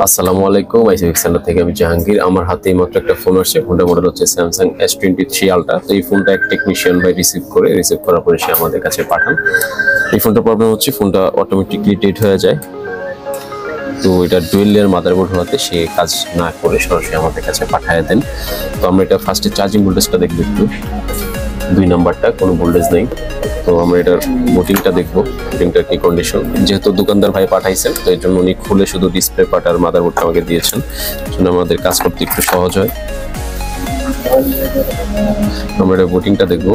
আসসালামু আলাইকুম ICX centre থেকে আমি জাহাঙ্গীর। আমার হাতে মাত্র একটা ফোন আসছে। ফোনটার মডেল হচ্ছে স্যামসাং S23 Ultra। তো এই ফোনটা এক টেকনিশিয়ান ভাই রিসিভ করার পরে সে আমাদের কাছে পাঠান। এই ফোনটার প্রবলেম হচ্ছে ফোনটা অটোমেটিকলি ডেড হয়ে যায়। তো এটা ডুয়েল লেয়ার মাদারবোর্ড হওয়াতে সে কাজ না করে সরাসরি আমাদের কাছে পাঠিয়ে দেন। তো আমরা এটা ফার্স্টে চার্জিং ভোল্টেজটা দেখবো একটু। 2 নাম্বারটা কোনো ভোল্টেজ নেই। তো আমরা এটার বুটিংটা দেখবো, বুটিংটার কি কন্ডিশন। যেহেতু দোকানদার ভাই পাঠাইছেন তো এর জন্য উনি খুলে শুধু ডিসপ্লে পার্ট আর মাদারবোর্ডটা আমাকে দিয়েছেন, জন্য আমাদের কাজ করতে একটু সহজ হয়। আমরা এটা বুটিংটা দেখবো।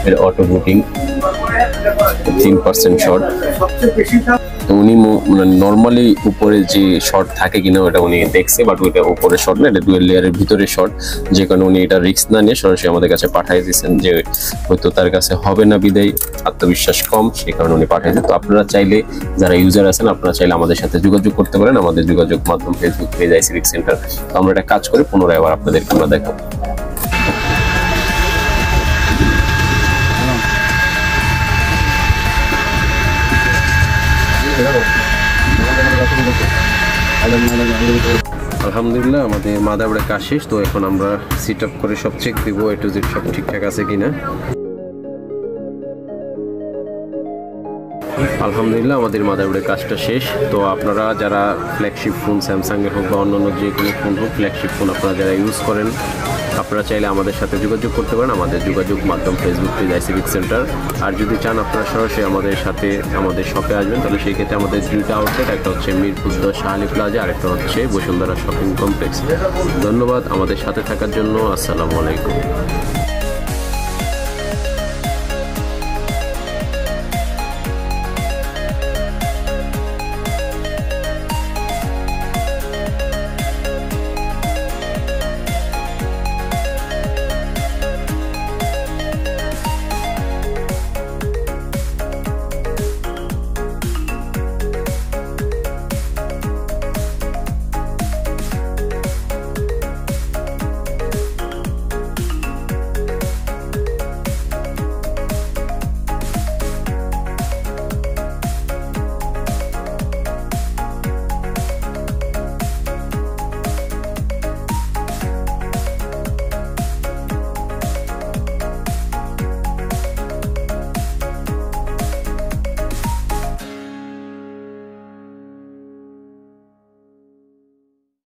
এটা অটো বুটিং 3% শর্ট। তো উনি নর্মালি উপরে যে শর্ট থাকে কিনা ওটা উনি দেখছে, বাট ওইটা উপরে শর্ট না, এটা ডুয়েল লেয়ারের ভিতরে শর্ট। যে কারণে উনি এটা রিস্ক না নিয়ে সরাসরি আমাদের কাছে পাঠিয়ে দিয়েছেন, যে হয়তো তার কাছে হবে না বিদায় আত্মবিশ্বাস কম, সেই কারণে উনি পাঠিয়েছেন। তো আপনারা চাইলে যারা ইউজার আছেন আপনারা চাইলে আমাদের সাথে যোগাযোগ করতে পারেন। আমাদের যোগাযোগ মাধ্যম ফেসবুক পেজ আইসিএক্স সেন্টার। তো আমরা এটা কাজ করে পুনরায় আবার আপনাদেরকে আমরা দেখাবো। আলহামদুলিল্লাহ আমাদের মাদারবোর্ডের কাজ শেষ। তো এখন আমরা সেট আপ করে সব চেক দিব, A to Z সব ঠিকঠাক আছে কিনা। আলহামদুলিল্লাহ আমাদের মাদারবোর্ডের কাজটা শেষ। তো আপনারা যারা ফ্ল্যাগশিপ ফোন স্যামসাং এর হোক বা অন্যান্য যে কোনো ফোন হোক, ফ্ল্যাগশিপ ফোন আপনারা যারা ইউজ করেন আপনারা চাইলে আমাদের সাথে যোগাযোগ করতে পারেন। আমাদের যোগাযোগ মাধ্যম ফেসবুক পেজ আইসিএক্স সেন্টার। আর যদি চান আপনারা সরাসরি আমাদের সাথে আমাদের শপে আসবেন, তাহলে সেই ক্ষেত্রে আমাদের 2টা আউটলেট, একটা হচ্ছে মিরপুর 10 শাহালি প্লাজা, আর একটা হচ্ছে বসুন্ধরা শপিং কমপ্লেক্স। ধন্যবাদ আমাদের সাথে থাকার জন্য। আসসালামু আলাইকুম।